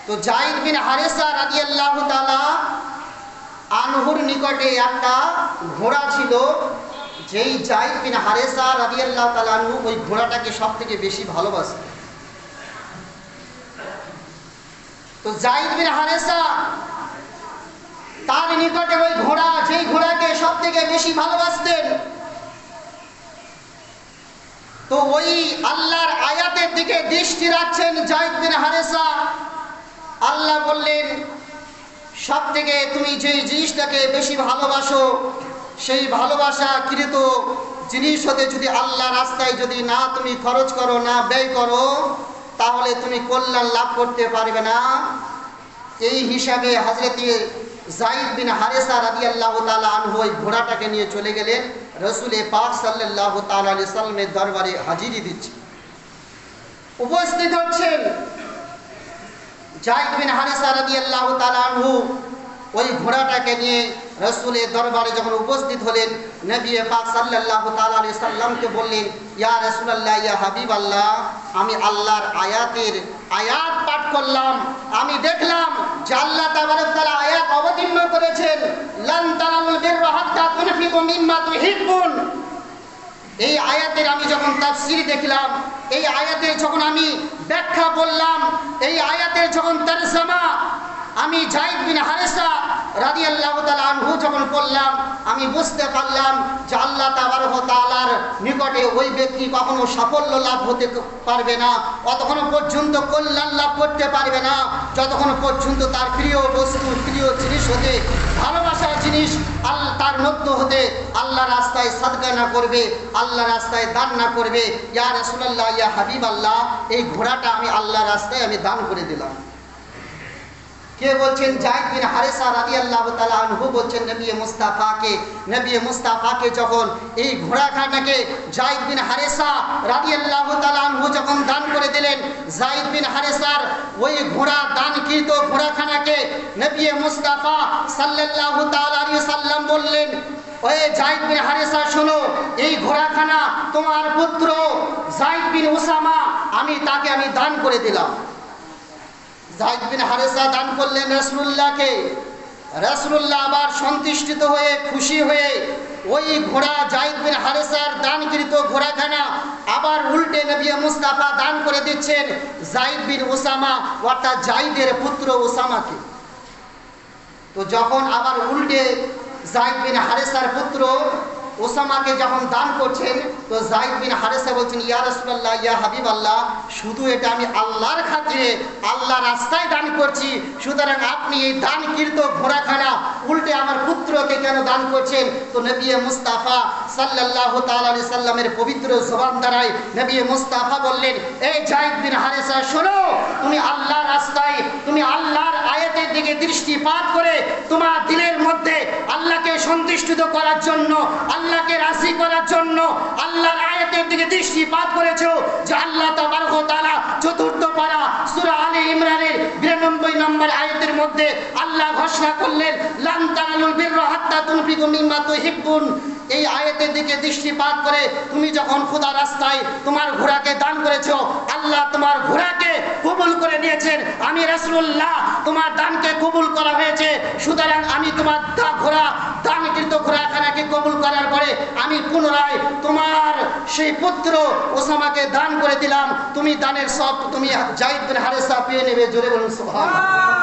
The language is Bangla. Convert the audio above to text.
তো যায়েদ বিন হারেসা রাদিয়াল্লাহু তাআলা আনহুর নিকটে একটা ঘোড়া ছিল, যেই যায়েদ বিন হারেসা রাদিয়াল্লাহু তাআলা আনহু ওই ঘোড়াটাকে সবথেকে বেশি ভালোবাসতেন। তো যায়েদ বিন হারেসা তার নিকটে ওই ঘোড়া, যেই ঘোড়াকে সবথেকে বেশি ভালোবাসতেন, তো ওই আল্লাহর আয়াতের দিকে দৃষ্টি রাখছেন যায়েদ বিন হারেসা। আল্লাহ বললেন, সব থেকে তুমি যে জিনিসটাকে বেশি ভালোবাসো, সেই ভালোবাসাকৃত জিনিস হতে যদি আল্লাহ রাস্তায় যদি না তুমি খরচ করো, না ব্যয় করো, তাহলে তুমি কল্যাণ লাভ করতে পারবে না। এই হিসাবে হযরতে যায়েদ বিন হারেসা রাদিয়াল্লাহু তাআলা আনহু ওই ঘোড়াটাকে নিয়ে চলে গেলেন, রাসূল পাক সাল্লাল্লাহু তাআলা আলাইহি সাল্লামের দরবারে হাজিরি দিচ্ছে। উপস্থিত হচ্ছেন যায়েদ বিন হারেসা রাদিয়াল্লাহু তাআলা আনহু ওই ঘোড়াটাকে নিয়ে রাসূলের দরবারে যখন উপস্থিত হলেন, নবী পাক সাল্লাল্লাহু তাআলা আলাইহি সাল্লামকে বললেন, ইয়া রাসূলুল্লাহ, ইয়া হাবিবাল্লাহ, আমি আল্লাহর আয়াত পাঠ করলাম, আমি দেখলাম যে আল্লাহ তাবারক তাআলা আয়াত অবতীর্ণ করেছেন, লান তানালুল বিররা হাত্তা তুনফিকু মিম্মা তুহিব্বুন। এই আয়াতের আমি যখন তাফসীর দেখলাম, এই আয়াতের যখন আমি ব্যাখ্যা বললাম, এই আয়াতের যখন তরজমা আমি যায়েদ বিন হারেসা রাদিয়াল্লাহু তাআলা আনহু যখন পড়লাম, আমি বুঝতে পারলাম যে আল্লাহ তাবারক তাআলার নিকটে ওই ব্যক্তি কখনো সাফল্য লাভ হতে পারবে না, অতক্ষণ পর্যন্ত কল্যাণ লাভ করতে পারবে না, যতক্ষণ পর্যন্ত তার প্রিয় বস্তু, প্রিয় জিনিস হতে, ভালোবাসার জিনিস তার মধ্য হতে আল্লাহ রাস্তায় সাদকা না করবে, আল্লাহ রাস্তায় দান না করবে। ইয়া রাসূলুল্লাহ, ইয়া হাবিবাল্লাহ, এই ঘোড়াটা আমি আল্লাহ রাস্তায় আমি দান করে দিলাম। কে বলছেন? যায়েদ বিন হারেসা রাদিয়াল্লাহু তাআলা আনহু বলছেন নবী মুস্তাফাকে যখন এই ঘোড়াখানাকে যায়েদ বিন হারেসা রাদিয়াল্লাহু তাআলা আনহু যখন দান করে দিলেন, যায়েদ বিন হারেসার ওই ঘোড়া দানকৃত ঘোড়াখানাকে নবী মুস্তাফা সাল্লাল্লাহু তাআলা আলাইহি সাল্লাম বললেন, ওই যায়েদ বিন হারেসা শোনো, এই ঘোড়াখানা তোমার পুত্র যায়েদ বিন উসামা, আমি তাকে দান করে দিলাম। যায়েদ বিন হারেসা দান করলেন রাসূলুল্লাহকে। রাসূলুল্লাহ আবার সন্তুষ্ট হয়ে, খুশি হয়ে ওই ঘোড়া যায়েদ বিন হারেসার দানকৃত ঘোড়াখানা আবার উল্টে নবী মুস্তাফা দান করে দিচ্ছেন যায়েদ বিন উসামা, অর্থাৎ যায়েদের পুত্র উসামাকে। তো যখন আবার উল্টে যায়েদ বিন হারেসার পুত্র ওসামাকে যখন দান করছেন, তো যায়েদ বিন হারেসা বলছেন, ইয়া রাসূলুল্লাহ, ইয়া হাবিবাল্লাহ, শুধু এটা আমি আল্লাহর খাতিরে, আল্লাহ রাস্তায় দান করছি, সুতরাং আপনি এই দানকৃত ঘোড়াখানা উল্টে আমার পুত্রকে কেন দান করছেন? তো নবী মুস্তাফা সাল্লাল্লাহু তাআলা আলাইহি সাল্লামের পবিত্র জবান দ্বারাই নবী মুস্তাফা বললেন, এই যায়েদ বিন হারেসা শোনো, তুমি আল্লাহর রাস্তায়, তুমি আল্লাহর আয়াতের দিকে দৃষ্টিপাত করে তোমার দিলের মধ্যে আল্লাহকে সন্তুষ্ট করার জন্য, আল্লাহকে রাজি করার জন্য আল্লাহর আয়াতের দিকে দৃষ্টিপাত করেছো, যে আল্লাহ তাবারক ওয়া তাআলা চতুর্থ পারা সূরা আলে ইমরানের 92 নম্বর আয়াতের মধ্যে আল্লাহ ঘোষণা করলেন, লান তানালুল বিররা হাত্তা তুনফিকু মিম্মা তুহিব্বুন। এই আয়াতের দিকে দৃষ্টিপাত করে তুমি যখন খোদা রাস্তায় তোমার ঘোড়াকে দান করেছো, আল্লাহ তোমার ঘোড়াকে কবুল করে নিয়েছেন। আমি রাসূলুল্লাহ, তোমার দানকে কবুল করা হয়েছে, সুতরাং আমি তোমার ঘোড়া দানকৃত ঘোড়াখানাকে কবুল করার পরে আমি পুনরায় তোমার সেই পুত্র ওসামাকে দান করে দিলাম। তুমি দানের সব তুমি যায়েদ বিন হারেসা পেয়ে নেবে। জোরে বলুন সুবহানাল্লাহ।